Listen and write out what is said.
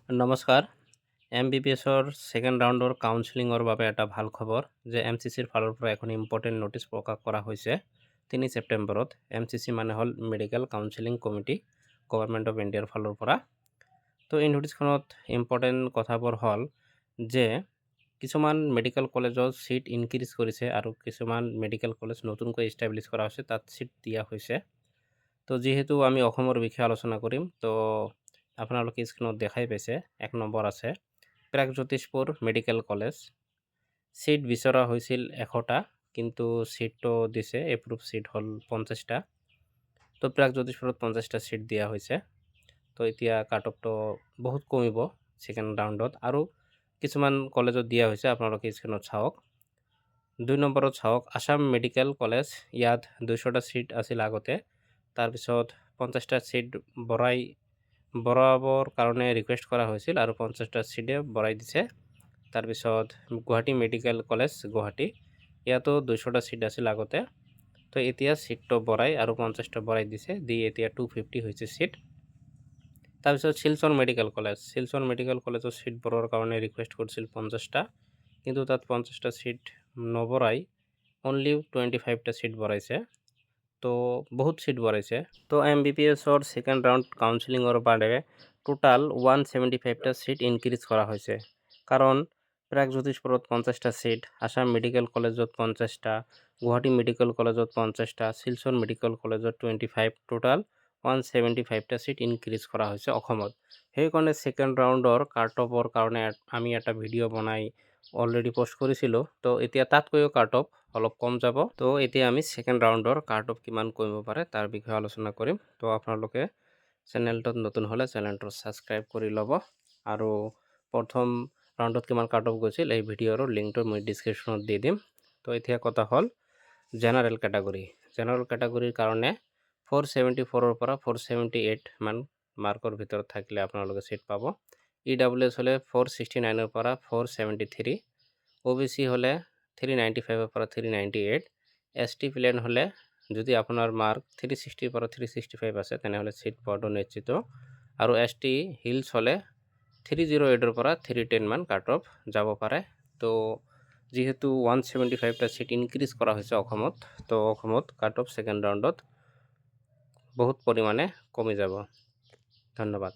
নমস্কাৰ। MBBSৰ ছেকেণ্ড ৰাউণ্ডৰ কাউন্সেলিঙৰ বাবে এটা ভাল খবৰ যে MCCৰ ফালৰ পৰা এখন ইম্পৰ্টেণ্ট ন'টিছ প্ৰকাশ কৰা হৈছে 3 ছেপ্টেম্বৰত। MCC মানে হ'ল medical counselling committee, government of ইণ্ডিয়াৰ ফালৰ পৰা। তো এই ন'টিছখনত ইম্পৰ্টেণ্ট কথাবোৰ হ'ল যে কিছুমান মেডিকেল কলেজত চিট ইনক্ৰিজ কৰিছে আৰু কিছুমান মেডিকেল কলেজ নতুনকৈ ইষ্টাব্লিছ কৰা হৈছে, তাত চিট দিয়া হৈছে। তো যিহেতু আমি অসমৰ বিষয়ে আলোচনা কৰিম, তো আপোনালোকে স্ক্ৰীনত দেখাই পাইছে 1 নম্বৰ আছে প্ৰাগজ্যোতিষপুৰ মেডিকেল কলেজ। চিট বিচৰা হৈছিল 100টা, কিন্তু চিটটো দিছে এপ্ৰুভ চিট হ'ল 50টা। তো প্ৰাগজ্যোতিষপুৰত 50টা চিট দিয়া হৈছে। তো এতিয়া কাট অফটো বহুত কমিব ছেকেণ্ড ৰাউণ্ডত, আৰু কিছুমান কলেজত দিয়া হৈছে, আপোনালোকে স্ক্ৰীনত চাওক। 2 নম্বৰত চাওক আসাম মেডিকেল কলেজ, ইয়াত 200টা চিট আছিল আগতে, তাৰপিছত 50টা চিট বঢ়াবৰ কাৰণে ৰিকুৱেষ্ট কৰা হৈছিল আৰু 50টা চিটে বঢ়াই দিছে। তাৰপিছত গুৱাহাটী মেডিকেল কলেজ গুৱাহাটী, ইয়াতো 200টা চিট আছিল আগতে, তো এতিয়া চিটটো বঢ়াই আৰু 50টা বঢ়াই দিছে, দি এতিয়া 250 হৈছে চিট। তাৰপিছত শিলচৰ মেডিকেল কলেজৰ চিট বঢ়োৱাৰ কাৰণে ৰিকুৱেষ্ট কৰিছিল 50টা, কিন্তু তাত 50টা চিট নবঢ়াই অনলি 25টা চিট বঢ়াইছে, তো বহুত চিট বঢ়াইছে। তো MBBSৰ ছেকেণ্ড ৰাউণ্ড কাউন্সেলিঙৰ বাবে টোটাল 175টা চিট ইনক্ৰিজ কৰা হৈছে, কাৰণ প্ৰাগজ্যোতিষপুৰত 50টা চিট, আসাম মেডিকেল কলেজত 50টা, গুৱাহাটী মেডিকেল কলেজত 50টা, শিলচৰ মেডিকেল কলেজত 25, টোটাল 175টা চিট ইনক্ৰিজ কৰা হৈছে অসমত। সেইকাৰণে ছেকেণ্ড ৰাউণ্ডৰ কাট অফৰ কাৰণে আমি এটা ভিডিঅ' বনাই অলৰেডি পোষ্ট কৰিছিলোঁ। তো এতিয়া তাতকৈও কাট অফ অলপ কম যাব। তো এতিয়া আমি ছেকেণ্ড ৰাউণ্ডৰ কাট অফ কিমান কমিব পাৰে তাৰ বিষয়ে আলোচনা কৰিম। তো আপোনালোকে চেনেলটোত নতুন হ'লে চেনেলটো ছাবস্ক্ৰাইব কৰি ল'ব, আৰু প্ৰথম ৰাউণ্ডত কিমান কাট অফ গৈছিল এই ভিডিঅ'ৰ লিংকটো মই ডিছক্ৰিপশ্যনত দি দিম। তো এতিয়া কথা হ'ল জেনাৰেল কেটাগৰীৰ কাৰণে 474ৰ পৰা 478 মান মাৰ্কৰ ভিতৰত থাকিলে আপোনালোকে চিট পাব। EWS হ'লে 469ৰ পৰা 473, OBC হ'লে 395ৰ পৰা 398, ST প্লেন হ'লে যদি আপোনাৰ মাৰ্ক 360ৰ পৰা 365 আছে তেনেহ'লে চিট পোৱাটো নিশ্চিত, আৰু ST হিলছ হ'লে 308ৰ পৰা 310 মান কাট অফ যাব পাৰে। তো যিহেতু 175টা চিট ইনক্ৰিজ কৰা হৈছে অসমত, তো অসমত কাট অফ ছেকেণ্ড ৰাউণ্ডত বহুত পৰিমাণে কমি যাব। ধন্যবাদ।